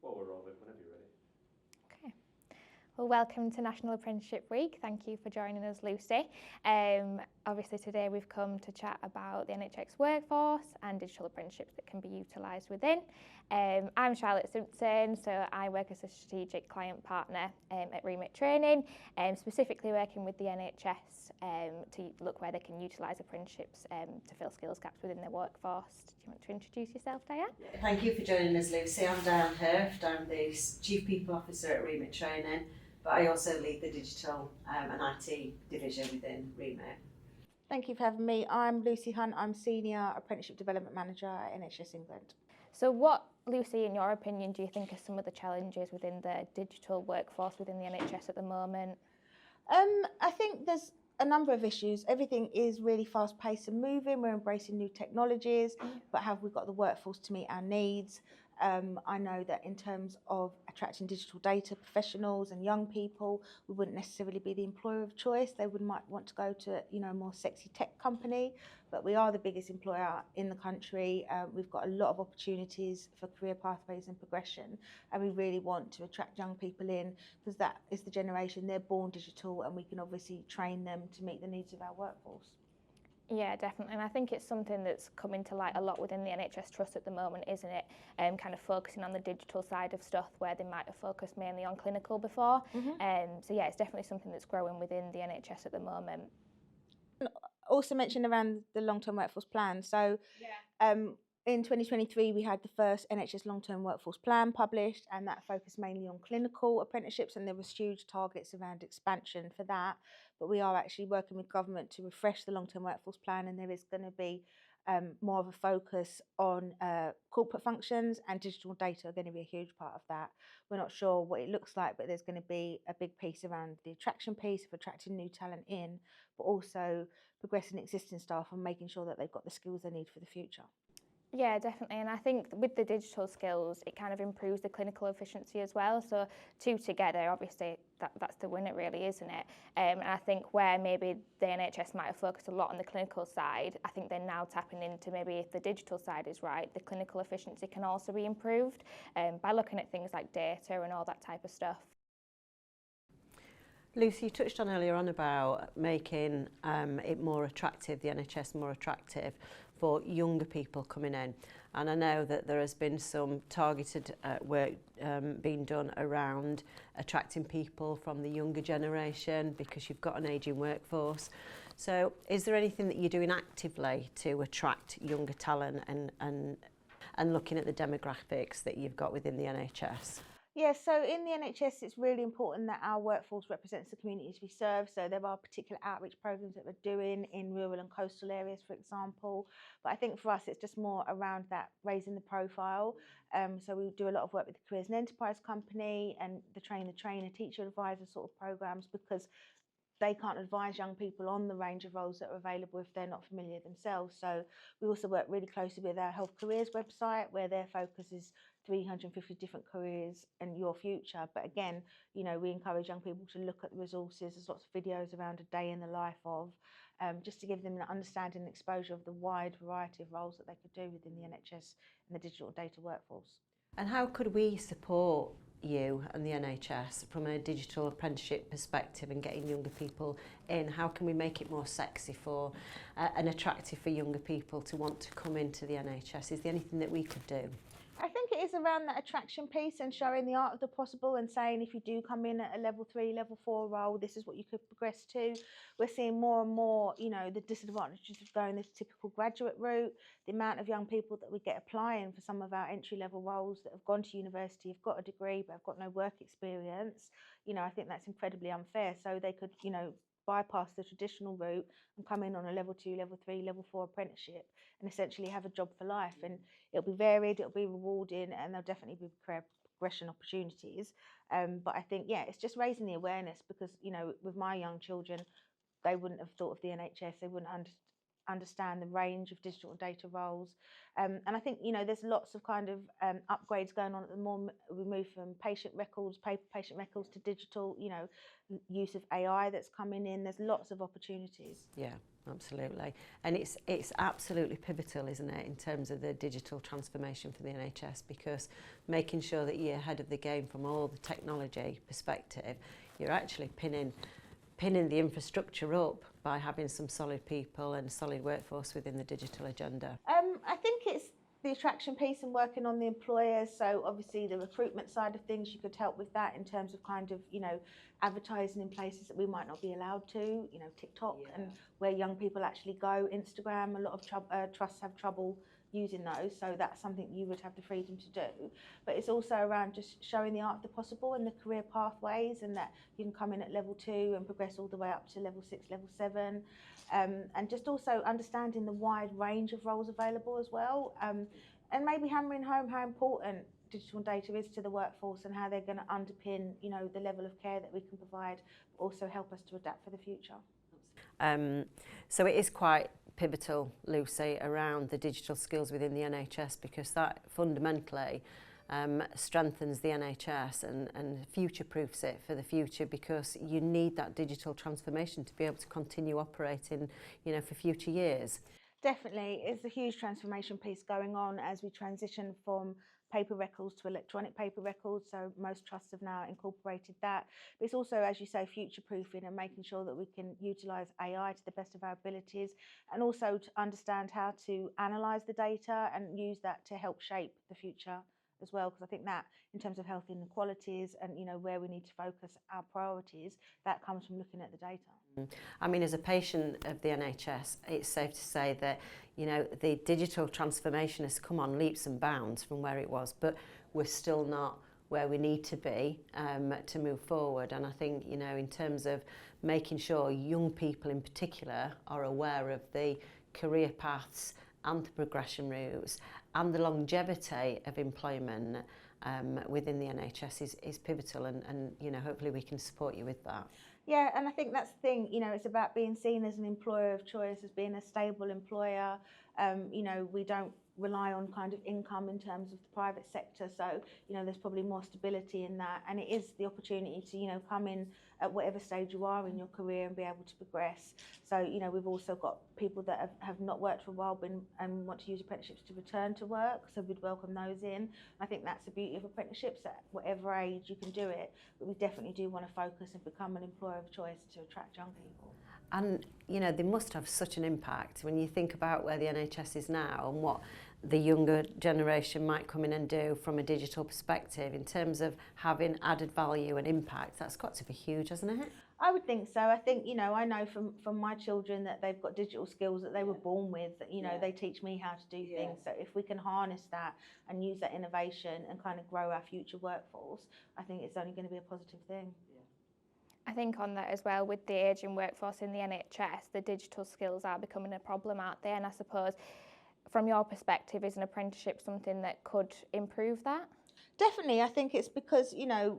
Well, we're all whenever you're ready. Okay. Well, welcome to National Apprenticeship Week. Thank you for joining us, Lucy. Obviously today we've come to chat about the NHS workforce and digital apprenticeships that can be utilised within. I'm Charlotte Simpson, so I work as a strategic client partner at Remit Training, specifically working with the NHS to look where they can utilise apprenticeships to fill skills gaps within their workforce. Do you want to introduce yourself, Diane? Thank you for joining us, Lucy. I'm Diane Herft. I'm the Chief People Officer at Remit Training, but I also lead the digital and IT division within Remit. Thank you for having me. I'm Lucy Hunte. I'm Senior Apprenticeship Development Manager at NHS England. So what, Lucy, in your opinion, do you think are some of the challenges within the digital workforce within the NHS at the moment? I think there's a number of issues. Everything is really fast paced and moving. We're embracing new technologies, but have we got the workforce to meet our needs? I know that in terms of attracting digital data professionals and young people, we wouldn't necessarily be the employer of choice. They might want to go to a more sexy tech company, but we are the biggest employer in the country. We've got a lot of opportunities for career pathways and progression, and we really want to attract young people in because that is the generation, they're born digital, and we can obviously train them to meet the needs of our workforce. Yeah, definitely, and I think it's something that's coming to light a lot within the NHS Trust at the moment, isn't it? Kind of focusing on the digital side of stuff where they might have focused mainly on clinical before. So yeah, it's definitely something that's growing within the NHS at the moment. Also mentioned around the long-term workforce plan. So in 2023, we had the first NHS long-term workforce plan published, and that focused mainly on clinical apprenticeships, and there was huge targets around expansion for that. But we are actually working with government to refresh the long-term workforce plan, and there is going to be more of a focus on corporate functions, and digital data are going to be a huge part of that. We're not sure what it looks like, but there's going to be a big piece around the attraction piece of attracting new talent in, but also progressing existing staff and making sure that they've got the skills they need for the future. Yeah, definitely, and I think with the digital skills, it kind of improves the clinical efficiency as well. So two together, obviously, that's the winner really, isn't it? And I think where maybe the NHS might have focused a lot on the clinical side, I think they're now tapping into maybe if the digital side is right, the clinical efficiency can also be improved by looking at things like data and all that type of stuff. Lucy, you touched on earlier on about making it more attractive, the NHS more attractive for younger people coming in. And I know that there has been some targeted work being done around attracting people from the younger generation because you've got an ageing workforce. So is there anything that you're doing actively to attract younger talent and looking at the demographics that you've got within the NHS? Yeah, so in the NHS, it's really important that our workforce represents the communities we serve. So there are particular outreach programs that we're doing in rural and coastal areas, for example. But I think for us, it's just more around that, raising the profile. So we do a lot of work with the Careers and Enterprise Company and the trainer, teacher advisor sort of programs, because they can't advise young people on the range of roles that are available if they're not familiar themselves. So we also work really closely with our Health Careers website, where their focus is 350 different careers and your future. But again, we encourage young people to look at the resources. There's lots of videos around a day in the life of, just to give them an understanding and exposure of the wide variety of roles that they could do within the NHS and the digital data workforce. And how could we support you and the NHS from a digital apprenticeship perspective and getting younger people in? How can we make it more sexy for and attractive for younger people to want to come into the NHS? Is there anything that we could do? I think it is around that attraction piece and showing the art of the possible and saying if you do come in at a level 3, level 4 role, this is what you could progress to. We're seeing more and more, the disadvantages of going this typical graduate route, the amount of young people that we get applying for some of our entry-level roles that have gone to university, have got a degree, but have got no work experience. I think that's incredibly unfair. So they could, bypass the traditional route and come in on a level 2, level 3, level 4 apprenticeship and essentially have a job for life. And it'll be varied, it'll be rewarding, and there'll definitely be career progression opportunities. But I think, it's just raising the awareness because, with my young children, they wouldn't have thought of the NHS, they wouldn't understand the range of digital and data roles. And I think, there's lots of kind of upgrades going on at the moment. We move from patient records, paper patient records to digital, use of AI that's coming in. There's lots of opportunities. Yeah, absolutely. And it's absolutely pivotal, isn't it, in terms of the digital transformation for the NHS, because making sure that you're ahead of the game from all the technology perspective, you're actually pinning the infrastructure up by having some solid people and solid workforce within the digital agenda. I think it's the attraction piece and working on the employers. So obviously the recruitment side of things, you could help with that in terms of kind of, advertising in places that we might not be allowed to, TikTok, and where young people actually go, Instagram. A lot of trusts have trouble using those, so that's something you would have the freedom to do. But it's also around just showing the art of the possible and the career pathways, and that you can come in at level 2 and progress all the way up to level 6, level 7, and just also understanding the wide range of roles available as well, and maybe hammering home how important digital and data is to the workforce and how they're going to underpin, the level of care that we can provide, but also help us to adapt for the future. So it is quite pivotal, Lucy, around the digital skills within the NHS, because that fundamentally strengthens the NHS and future-proofs it for the future, because you need that digital transformation to be able to continue operating, for future years. Definitely, it's a huge transformation piece going on as we transition from paper records to electronic paper records, so most trusts have now incorporated that. But it's also, as you say, future-proofing and making sure that we can utilise AI to the best of our abilities, and also to understand how to analyse the data and use that to help shape the future as well, because I think that in terms of health inequalities and where we need to focus our priorities, that comes from looking at the data. I mean, as a patient of the NHS, it's safe to say that the digital transformation has come on leaps and bounds from where it was, but we're still not where we need to be to move forward. And I think in terms of making sure young people in particular are aware of the career paths and the progression routes and the longevity of employment within the NHS is pivotal, and hopefully we can support you with that. Yeah, and I think that's the thing, it's about being seen as an employer of choice, as being a stable employer. We don't rely on kind of income in terms of the private sector, so there's probably more stability in that, and it is the opportunity to come in at whatever stage you are in your career and be able to progress. So we've also got people that have not worked for a while and want to use apprenticeships to return to work, so we'd welcome those in. I think that's the beauty of apprenticeships, at whatever age you can do it, but we definitely do want to focus and become an employer of choice to attract young people. And they must have such an impact when you think about where the NHS is now and what the younger generation might come in and do from a digital perspective in terms of having added value and impact. That's got to be huge, hasn't it? I would think so. I think, I know from my children that they've got digital skills that they were born with, that, they teach me how to do things. So if we can harness that and use that innovation and kind of grow our future workforce, I think it's only going to be a positive thing. I think on that as well, with the ageing workforce in the NHS, the digital skills are becoming a problem, aren't they? And I suppose, from your perspective, is an apprenticeship something that could improve that? Definitely. I think it's because,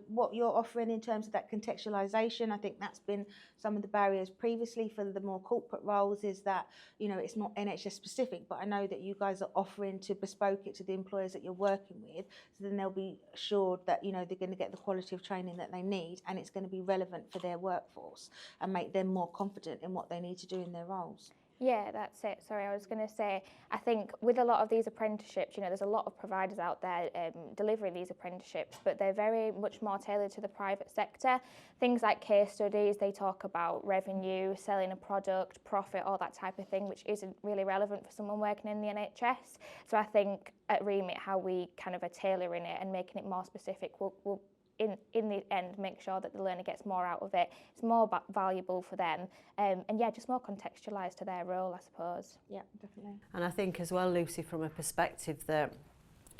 what you're offering in terms of that contextualisation, I think that's been some of the barriers previously for the more corporate roles, is that, it's not NHS specific, but I know that you guys are offering to bespoke it to the employers that you're working with, so then they'll be assured that, they're going to get the quality of training that they need, and it's going to be relevant for their workforce and make them more confident in what they need to do in their roles. Yeah, that's it. Sorry, I was going to say, I think with a lot of these apprenticeships, there's a lot of providers out there delivering these apprenticeships, but they're very much more tailored to the private sector. Things like case studies, they talk about revenue, selling a product, profit, all that type of thing, which isn't really relevant for someone working in the NHS. So I think at Remit, how we kind of are tailoring it and making it more specific will in the end make sure that the learner gets more out of it. It's more valuable for them, and just more contextualised to their role, I suppose. Yeah, definitely. And I think as well, Lucy, from a perspective that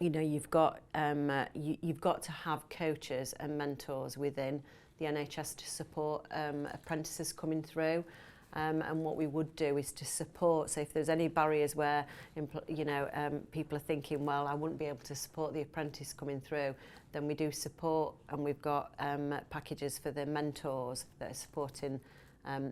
you've got to have coaches and mentors within the NHS to support apprentices coming through. And what we would do is to support, so if there's any barriers where people are thinking, well, I wouldn't be able to support the apprentice coming through, then we do support, and we've got packages for the mentors that are supporting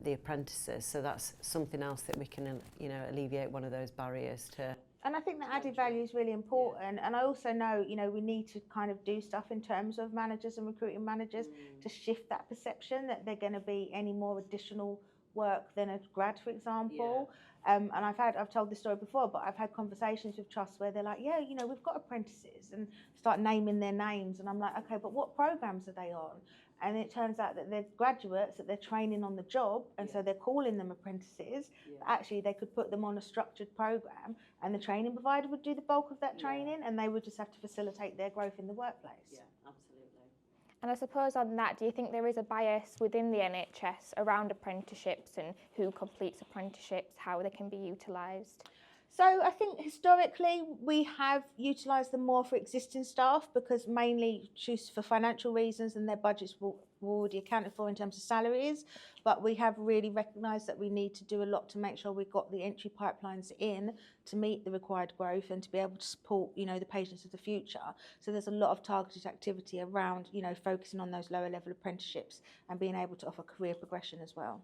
the apprentices. So that's something else that we can, you know, alleviate one of those barriers to. And I think that added value is really important. And I also know, you know, we need to kind of do stuff in terms of managers and recruiting managers to shift that perception that they're going to be any more additional work than a grad, for example. And I've told this story before, but I've had conversations with trusts where they're like, yeah, you know, we've got apprentices, and start naming their names. And I'm like, okay, but what programs are they on? And it turns out that they're graduates that they're training on the job, and so they're calling them apprentices. But actually, they could put them on a structured program, and the training provider would do the bulk of that training, and they would just have to facilitate their growth in the workplace. Yeah, absolutely. And I suppose on that, do you think there is a bias within the NHS around apprenticeships and who completes apprenticeships, how they can be utilised? So I think historically we have utilised them more for existing staff, because mainly just for financial reasons, and their budgets were already accounted for in terms of salaries. But we have really recognised that we need to do a lot to make sure we've got the entry pipelines in to meet the required growth and to be able to support, you know, the patients of the future. So there's a lot of targeted activity around, you know, focusing on those lower level apprenticeships and being able to offer career progression as well.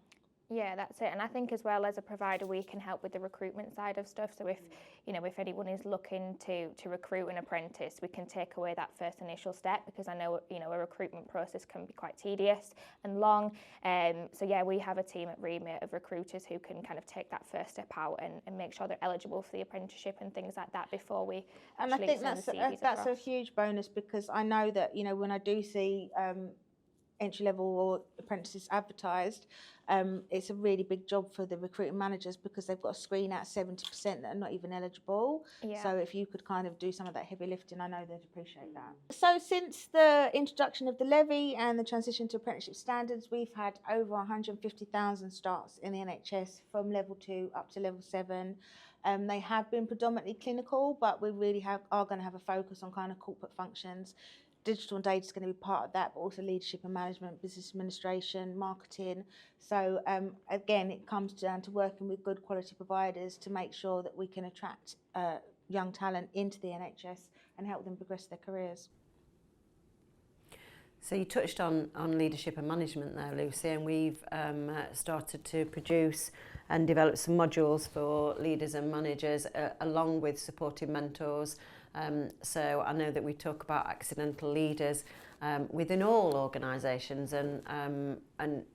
Yeah, that's it. And I think as well, as a provider, we can help with the recruitment side of stuff. So if, you know, if anyone is looking to recruit an apprentice, we can take away that first initial step, because I know, you know, a recruitment process can be quite tedious and long. So yeah, we have a team at Remit of recruiters who can kind of take that first step out and make sure they're eligible for the apprenticeship and things like that before we actually. And I think that's a huge bonus, because I know that, you know, when I do see entry-level or apprentices advertised, it's a really big job for the recruiting managers, because they've got to screen out 70% that are not even eligible. Yeah. So if you could kind of do some of that heavy lifting, I know they'd appreciate that. So since the introduction of the levy and the transition to apprenticeship standards, we've had over 150,000 starts in the NHS from level 2 up to level 7. They have been predominantly clinical, but we really are going to have a focus on kind of corporate functions. Digital and data is going to be part of that, but also leadership and management, business administration, marketing. So again, it comes down to working with good quality providers to make sure that we can attract young talent into the NHS and help them progress their careers. So you touched on leadership and management there, Lucy, and we've started to produce and develop some modules for leaders and managers along with supporting mentors. So I know that we talk about accidental leaders within all organisations, and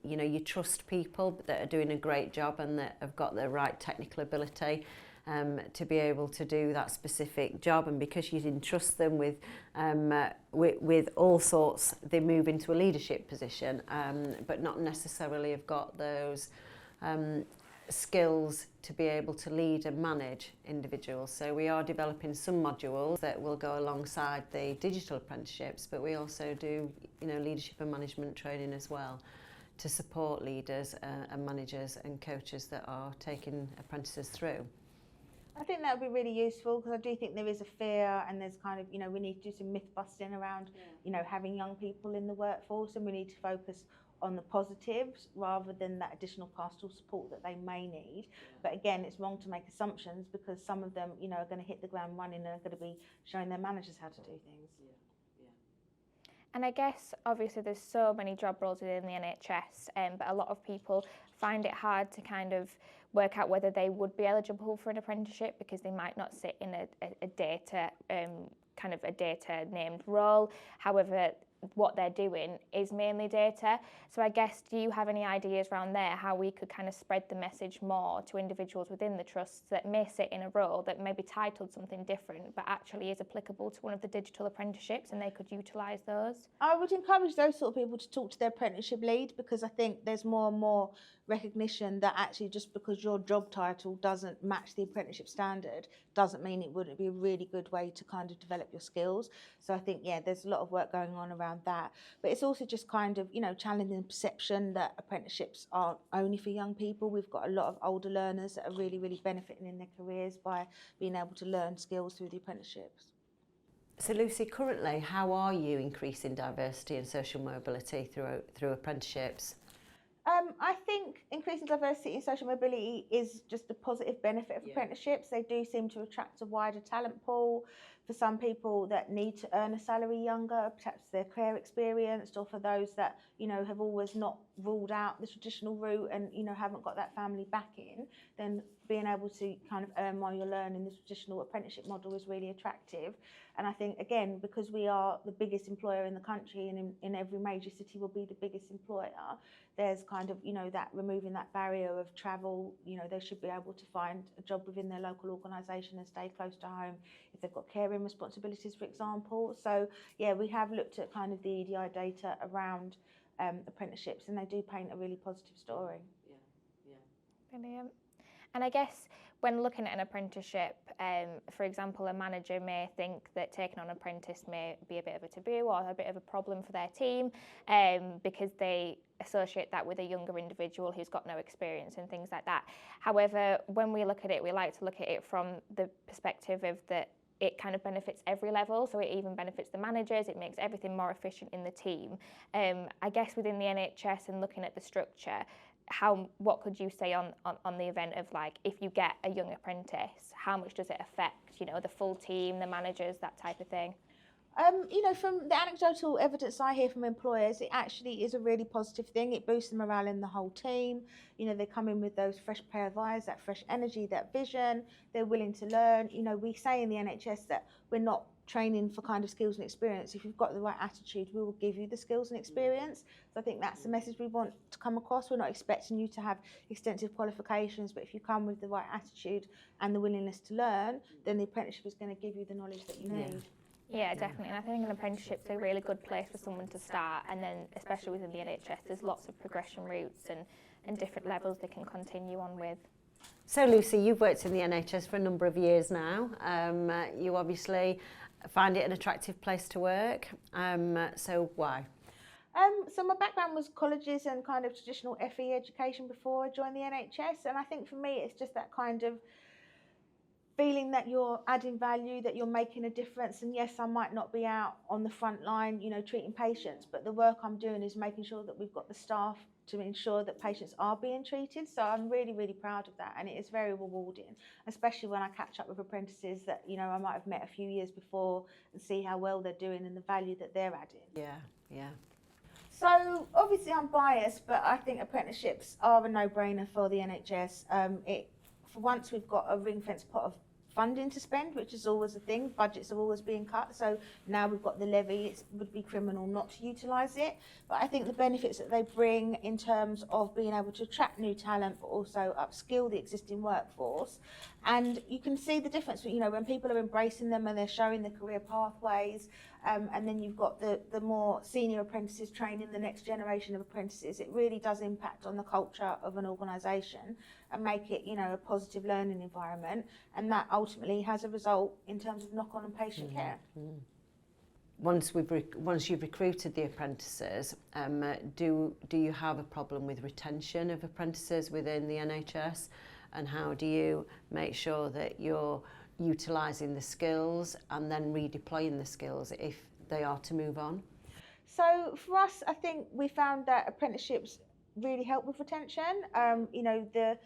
you know, you trust people that are doing a great job and that have got the right technical ability to be able to do that specific job, and because you entrust them with all sorts, they move into a leadership position, but not necessarily have got those skills to be able to lead and manage individuals. So we are developing some modules that will go alongside the digital apprenticeships, but we also do, you know, leadership and management training as well to support leaders and managers and coaches that are taking apprentices through. I think that would be really useful, because I do think there is a fear, and there's kind of, you know, we need to do some myth busting around, you know, having young people in the workforce, and we need to focus on the positives rather than that additional pastoral support that they may need. But again, it's wrong to make assumptions, because some of them, you know, are going to hit the ground running and are going to be showing their managers how to do things. And I guess obviously there's so many job roles within the NHS, but a lot of people find it hard to kind of work out whether they would be eligible for an apprenticeship, because they might not sit in a data kind of a data named role. However, what they're doing is mainly data. So I guess, do you have any ideas around there how we could kind of spread the message more to individuals within the trusts that may sit in a role that may be titled something different but actually is applicable to one of the digital apprenticeships, and they could utilise those? I would encourage those sort of people to talk to their apprenticeship lead, because I think there's more and more recognition that actually just because your job title doesn't match the apprenticeship standard doesn't mean it wouldn't be a really good way to kind of develop your skills. So I think, yeah, there's a lot of work going on around that. But it's also just kind of, you know, challenging the perception that apprenticeships aren't only for young people. We've got a lot of older learners that are really, really benefiting in their careers by being able to learn skills through the apprenticeships. So Lucy, currently, how are you increasing diversity and social mobility through apprenticeships? I think think increasing diversity in social mobility is just a positive benefit of apprenticeships. They do seem to attract a wider talent pool. For some people that need to earn a salary younger, perhaps they're career experienced, or for those that, you know, have always not ruled out the traditional route and, you know, haven't got that family backing, then being able to kind of earn while you're learning the traditional apprenticeship model is really attractive. And I think, again, because we are the biggest employer in the country, and in every major city will be the biggest employer, there's kind of, you know, that removing that barrier of travel. You know, they should be able to find a job within their local organisation and stay close to home if they've got caring responsibilities, for example. So, yeah, we have looked at kind of the EDI data around apprenticeships, and they do paint a really positive story. Brilliant. And I guess when looking at an apprenticeship, for example, a manager may think that taking on an apprentice may be a bit of a taboo or a bit of a problem for their team, because they associate that with a younger individual who's got no experience and things like that. However, when we look at it, we like to look at it from the perspective of that it kind of benefits every level, so it even benefits the managers, it makes everything more efficient in the team. I guess within the NHS and looking at the structure, what could you say on the event of, like, if you get a young apprentice, how much does it affect, you know, the full team, the managers, that type of thing? You know, from the anecdotal evidence I hear from employers, it actually is a really positive thing. It boosts the morale in the whole team. You know, they come in with those fresh pair of eyes, that fresh energy, that vision. They're willing to learn. You know, we say in the NHS that we're not training for kind of skills and experience. If you've got the right attitude, we will give you the skills and experience. So I think that's the message we want to come across. We're not expecting you to have extensive qualifications, but if you come with the right attitude and the willingness to learn, then the apprenticeship is going to give you the knowledge that you need. Yeah, definitely. And I think an apprenticeship's a really good place for someone to start, and then especially within the NHS, there's lots of progression routes and different levels they can continue on with. So Lucy, you've worked in the NHS for a number of years now. You obviously find it an attractive place to work. So why? So my background was colleges and kind of traditional FE education before I joined the NHS, and I think for me it's just that kind of feeling that you're adding value, that you're making a difference. And yes, I might not be out on the front line, you know, treating patients, but the work I'm doing is making sure that we've got the staff to ensure that patients are being treated. So I'm really, really proud of that, and it is very rewarding, especially when I catch up with apprentices that, you know, I might have met a few years before and see how well they're doing and the value that they're adding. Yeah. So obviously I'm biased, but I think apprenticeships are a no-brainer for the NHS. For once, we've got a ring-fenced pot of funding to spend, which is always a thing. Budgets are always being cut, so now we've got the levy. It would be criminal not to utilise it. But I think the benefits that they bring in terms of being able to attract new talent, but also upskill the existing workforce. And you can see the difference, you know, when people are embracing them and they're showing the career pathways, and then you've got the more senior apprentices training the next generation of apprentices. It really does impact on the culture of an organisation and make it, you know, a positive learning environment, and that ultimately has a result in terms of knock-on on patient care. Once you've recruited the apprentices, do you have a problem with retention of apprentices within the NHS? And how do you make sure that you're utilising the skills and then redeploying the skills if they are to move on? So for us, I think we found that apprenticeships really help with retention. You know, the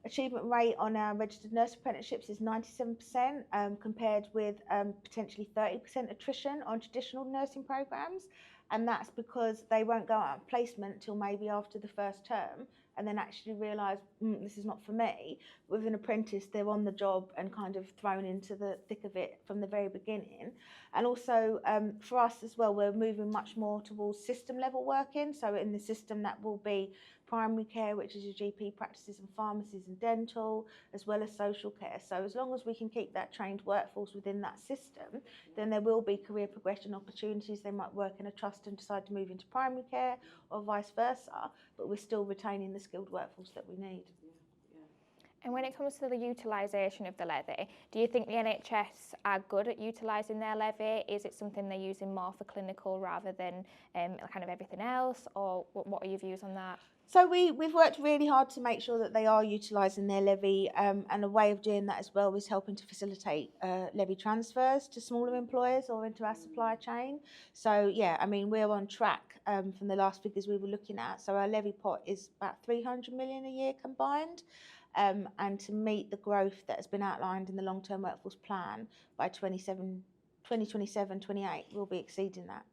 achievement rate on our registered nurse apprenticeships is 97%, compared with potentially 30% attrition on traditional nursing programmes. And that's because they won't go out on placement until maybe after the first term, and then actually realise, this is not for me. With an apprentice, they're on the job and kind of thrown into the thick of it from the very beginning. And also for us as well, we're moving much more towards system level working. So in the system, that will be primary care, which is your GP practices and pharmacies and dental, as well as social care. So as long as we can keep that trained workforce within that system, then there will be career progression opportunities. They might work in a trust and decide to move into primary care, or vice versa, but we're still retaining the skilled workforce that we need. And when it comes to the utilisation of the levy, do you think the NHS are good at utilising their levy? Is it something they're using more for clinical rather than kind of everything else? Or what are your views on that? So we've worked really hard to make sure that they are utilising their levy, and a way of doing that as well is helping to facilitate levy transfers to smaller employers or into our supply chain. So yeah, I mean, we're on track from the last figures we were looking at. So our levy pot is about 300 million a year combined. And to meet the growth that has been outlined in the long-term workforce plan by 2027-28, we'll be exceeding that.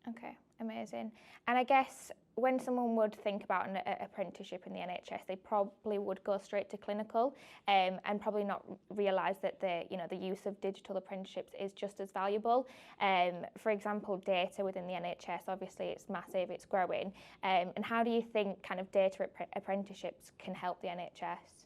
Okay, amazing. And I guess when someone would think about an apprenticeship in the NHS, they probably would go straight to clinical, and probably not realise that the use of digital apprenticeships is just as valuable. For example, data within the NHS, obviously it's massive, it's growing. And how do you think kind of data apprenticeships can help the NHS?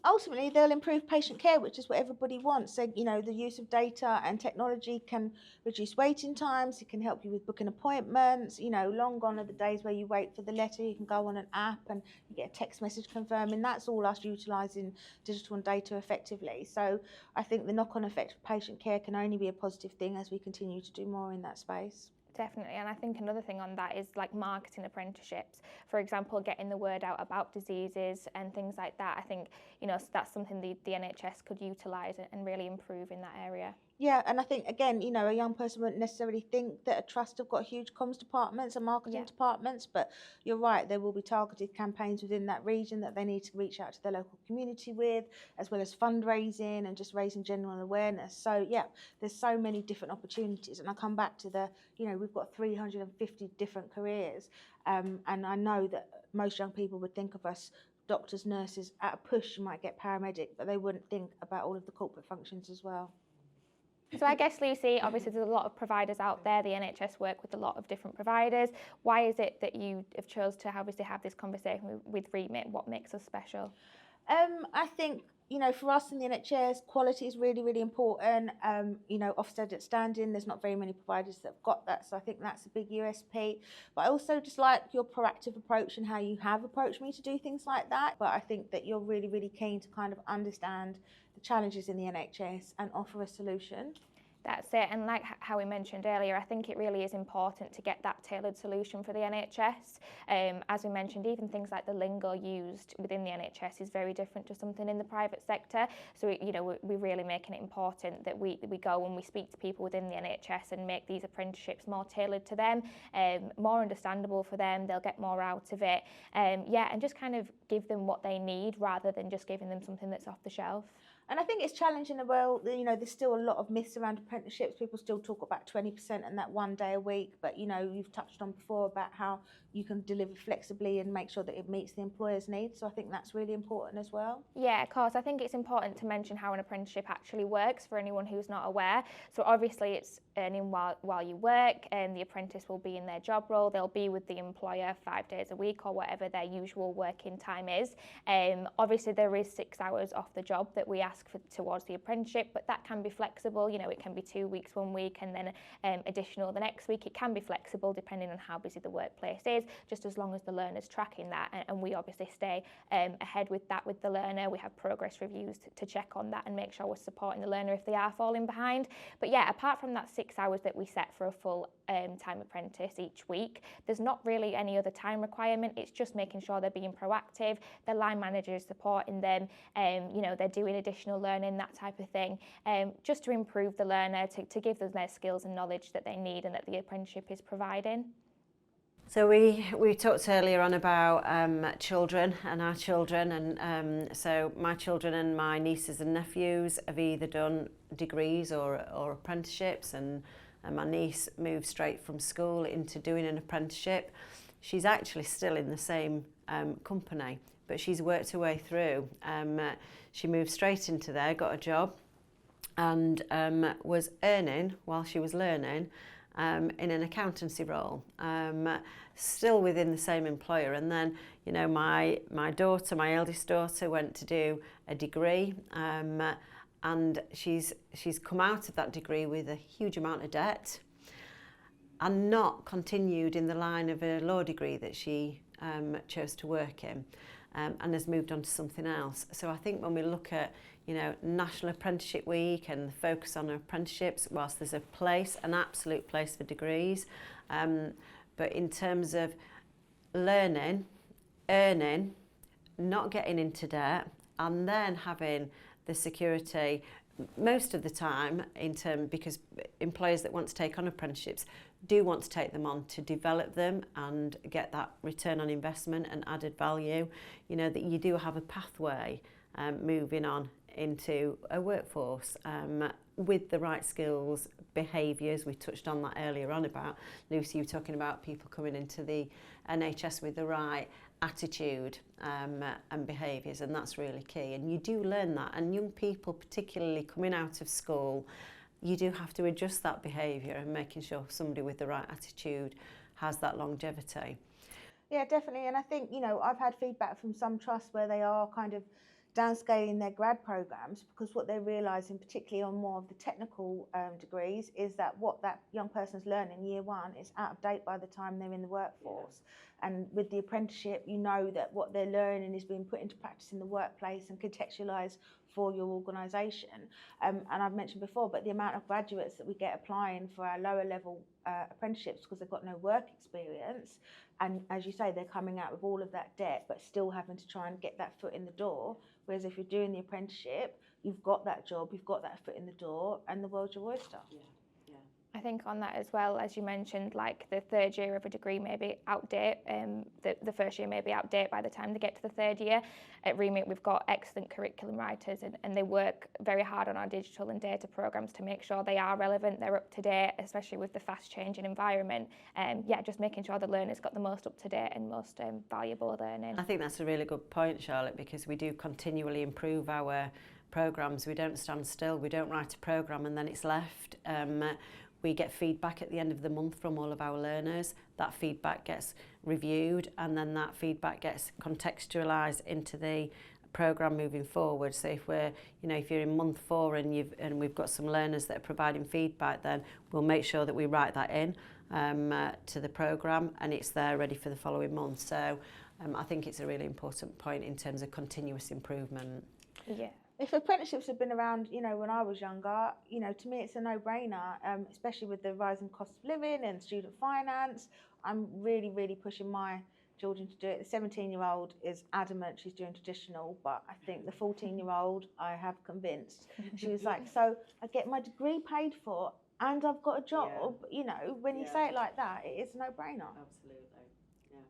Ultimately, they'll improve patient care, which is what everybody wants. So, the use of data and technology can reduce waiting times. It can help you with booking appointments. Long gone are the days where you wait for the letter. You can go on an app and you get a text message confirming. That's all us utilising digital and data effectively. So I think the knock-on effect of patient care can only be a positive thing as we continue to do more in that space. Definitely, and I think another thing on that is like marketing apprenticeships. For example, getting the word out about diseases and things like that. I think that's something the NHS could utilise and really improve in that area. Yeah, and I think, again, a young person wouldn't necessarily think that a trust have got huge comms departments and marketing departments, but you're right, there will be targeted campaigns within that region that they need to reach out to their local community with, as well as fundraising and just raising general awareness. So, yeah, there's so many different opportunities. And I come back to we've got 350 different careers, and I know that most young people would think of us doctors, nurses, at a push you might get paramedic, but they wouldn't think about all of the corporate functions as well. So I guess, Lucy, obviously there's a lot of providers out there. The NHS work with a lot of different providers. Why is it that you have chose to obviously have this conversation with Remit? What makes us special? I think, for us in the NHS, quality is really, really important. Ofsted standing, there's not very many providers that have got that. So I think that's a big USP. But I also just like your proactive approach and how you have approached me to do things like that. But I think that you're really, really keen to kind of understand the challenges in the NHS and offer a solution. That's it, and like how we mentioned earlier, I think it really is important to get that tailored solution for the NHS. As we mentioned, even things like the lingo used within the NHS is very different to something in the private sector. So, we're really making it important that we go and we speak to people within the NHS and make these apprenticeships more tailored to them, more understandable for them. They'll get more out of it. And just kind of give them what they need rather than just giving them something that's off the shelf. And I think it's challenging as well. There's still a lot of myths around apprenticeships. People still talk about 20% and that 1 day a week. But, you've touched on before about how you can deliver flexibly and make sure that it meets the employer's needs. So I think that's really important as well. Yeah, of course. I think it's important to mention how an apprenticeship actually works for anyone who's not aware. So obviously it's earning while you work, and the apprentice will be in their job role. They'll be with the employer 5 days a week or whatever their usual working time is. Obviously there is 6 hours off the job that we ask for towards the apprenticeship, but that can be flexible. It can be 2 weeks 1 week and then additional the next week. It can be flexible depending on how busy the workplace is, just as long as the learner's tracking that, and we obviously stay ahead with that with the learner. We have progress reviews to check on that and make sure we're supporting the learner if they are falling behind. But yeah, apart from that 6 hours that we set for a full time apprentice each week, there's not really any other time requirement. It's just making sure they're being proactive, their line manager is supporting them, they're doing additional learning, that type of thing, just to improve the learner, to give them their skills and knowledge that they need and that the apprenticeship is providing. So we talked earlier on about children and our children, and so my children and my nieces and nephews have either done degrees or apprenticeships, and my niece moved straight from school into doing an apprenticeship. She's actually still in the same company, but she's worked her way through. She moved straight into there, got a job, and was earning while she was learning in an accountancy role, still within the same employer. And then, my daughter, my eldest daughter, went to do a degree, and she's come out of that degree with a huge amount of debt, and not continued in the line of a law degree that she chose to work in. and has moved on to something else. So I think when we look at, National Apprenticeship Week and the focus on apprenticeships, whilst there's a place, an absolute place for degrees, but in terms of learning, earning, not getting into debt, and then having the security most of the time because employers that want to take on apprenticeships do want to take them on to develop them and get that return on investment and added value, that you do have a pathway moving on into a workforce with the right skills, behaviours. We touched on that earlier on about, Lucy, you were talking about people coming into the NHS with the right attitude and behaviours, and that's really key. And you do learn that, and young people, particularly coming out of school, you do have to adjust that behaviour and making sure somebody with the right attitude has that longevity. Yeah, definitely. And I think, I've had feedback from some trusts where they are kind of downscaling their grad programs, because what they're realising, particularly on more of the technical degrees, is that what that young person's learning year one is out of date by the time they're in the workforce. And with the apprenticeship, that what they're learning is being put into practice in the workplace and contextualised for your organisation. And I've mentioned before, but the amount of graduates that we get applying for our lower level apprenticeships because they've got no work experience, and as you say, they're coming out with all of that debt but still having to try and get that foot in the door. Whereas if you're doing the apprenticeship, you've got that job, you've got that foot in the door, and the world's your oyster. I think on that as well, as you mentioned, like the third year of a degree may be outdated, the first year may be outdated by the time they get to the third year. At Remit, we've got excellent curriculum writers, and they work very hard on our digital and data programmes to make sure they are relevant, they're up to date, especially with the fast changing environment. Just making sure the learner's got the most up to date and most valuable learning. I think that's a really good point, Charlotte, because we do continually improve our programmes. We don't stand still, we don't write a programme and then it's left. We get feedback at the end of the month from all of our learners. That feedback gets reviewed, and then that feedback gets contextualised into the programme moving forward. So if we're, if you're in month 4 and we've got some learners that are providing feedback, then we'll make sure that we write that in to the programme, and it's there ready for the following month. So I think it's a really important point in terms of continuous improvement. Yeah. If apprenticeships have been around, when I was younger, to me it's a no-brainer, especially with the rising cost of living and student finance. I'm really, really pushing my children to do it. The 17-year-old is adamant she's doing traditional, but I think the 14-year-old I have convinced. She was like, so I get my degree paid for and I've got a job. When you say it like that, it is a no-brainer. Absolutely.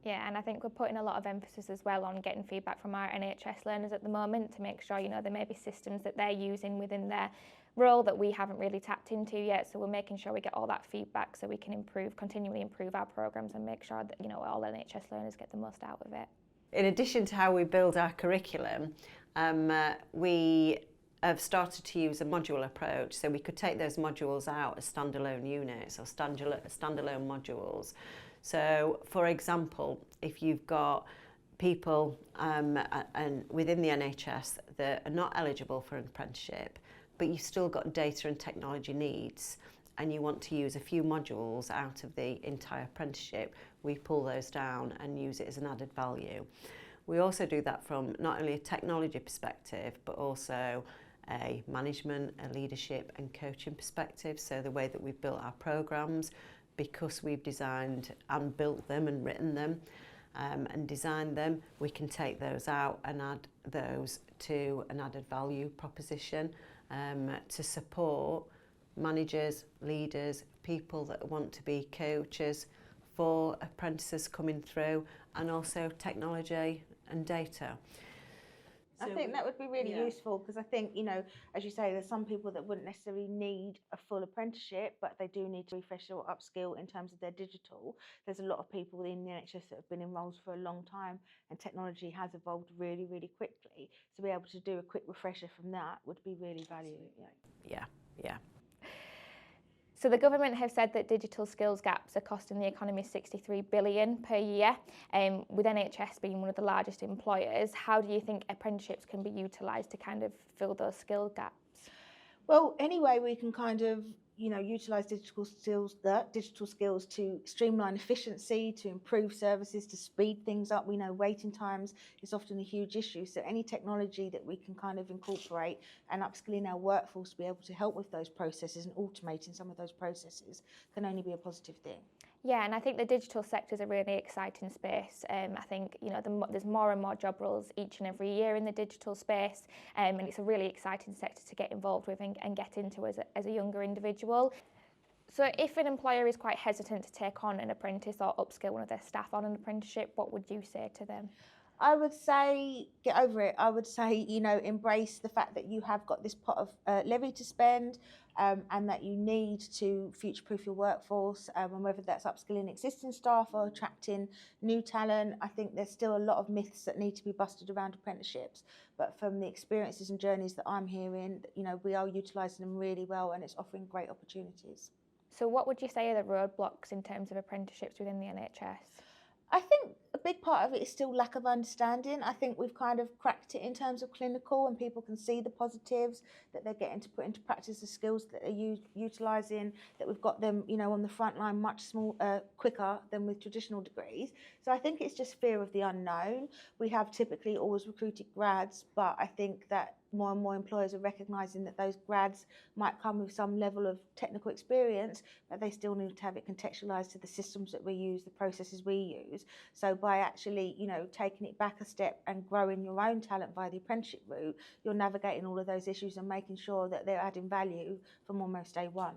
Yeah, and I think we're putting a lot of emphasis as well on getting feedback from our NHS learners at the moment to make sure, there may be systems that they're using within their role that we haven't really tapped into yet. So we're making sure we get all that feedback so we can continually improve our programmes and make sure that, all NHS learners get the most out of it. In addition to how we build our curriculum, we have started to use a modular approach. So we could take those modules out as standalone units or standalone modules. So, for example, if you've got people and within the NHS that are not eligible for an apprenticeship, but you've still got data and technology needs, and you want to use a few modules out of the entire apprenticeship, we pull those down and use it as an added value. We also do that from not only a technology perspective, but also a management, a leadership and coaching perspective. So the way that we've built our programmes, because we've designed and built them and written them and designed them, we can take those out and add those to an added value proposition to support managers, leaders, people that want to be coaches for apprentices coming through, and also technology and data. I think that would be really useful, because I think, as you say, there's some people that wouldn't necessarily need a full apprenticeship, but they do need to refresh or upskill in terms of their digital. There's a lot of people in the NHS that have been in roles for a long time, and technology has evolved really, really quickly. So be able to do a quick refresher from that would be really valuable. Yeah. So the government have said that digital skills gaps are costing the economy $63 billion per year. With NHS being one of the largest employers, how do you think apprenticeships can be utilised to kind of fill those skill gaps? Well, any way we can kind of utilise digital skills to streamline efficiency, to improve services, to speed things up. We know waiting times is often a huge issue. So any technology that we can kind of incorporate and upskilling our workforce to be able to help with those processes and automating some of those processes can only be a positive thing. Yeah, and I think the digital sector is a really exciting space. I think there's more and more job roles each and every year in the digital space, and it's a really exciting sector to get involved with and get into as a younger individual. So if an employer is quite hesitant to take on an apprentice or upskill one of their staff on an apprenticeship, what would you say to them? I would say get over it. I would say, embrace the fact that you have got this pot of levy to spend, and that you need to future-proof your workforce, and whether that's upskilling existing staff or attracting new talent. I think there's still a lot of myths that need to be busted around apprenticeships, but from the experiences and journeys that I'm hearing, we are utilising them really well, and it's offering great opportunities. So what would you say are the roadblocks in terms of apprenticeships within the NHS? I think a big part of it is still lack of understanding. I think we've kind of cracked it in terms of clinical, and people can see the positives that they're getting to put into practice, the skills that they're utilising, that we've got them, on the front line much quicker than with traditional degrees. So I think it's just fear of the unknown. We have typically always recruited grads, but I think that more and more employers are recognising that those grads might come with some level of technical experience, but they still need to have it contextualised to the systems that we use, the processes we use. So by actually, taking it back a step and growing your own talent via the apprenticeship route, you're navigating all of those issues and making sure that they're adding value from almost day one.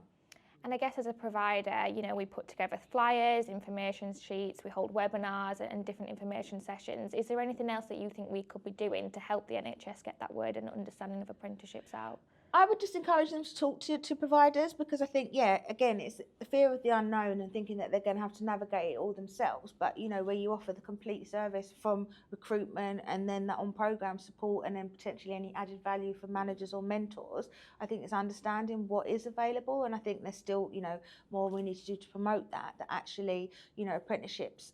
And I guess as a provider, we put together flyers, information sheets, we hold webinars and different information sessions. Is there anything else that you think we could be doing to help the NHS get that word and understanding of apprenticeships out? I would just encourage them to talk to providers, because I think, again, it's the fear of the unknown and thinking that they're going to have to navigate it all themselves. But, where you offer the complete service from recruitment and then that on-programme support and then potentially any added value for managers or mentors, I think it's understanding what is available. And I think there's still, more we need to do to promote that actually, apprenticeships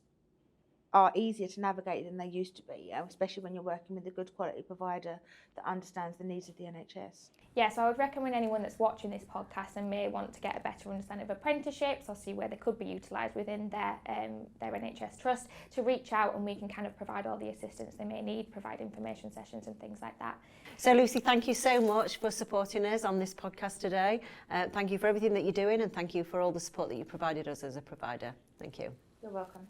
are easier to navigate than they used to be, especially when you're working with a good quality provider that understands the needs of the NHS. Yeah, so I would recommend anyone that's watching this podcast and may want to get a better understanding of apprenticeships or see where they could be utilised within their NHS trust to reach out, and we can kind of provide all the assistance they may need, provide information sessions and things like that. So Lucy, thank you so much for supporting us on this podcast today. Thank you for everything that you're doing, and thank you for all the support that you provided us as a provider. Thank you. You're welcome.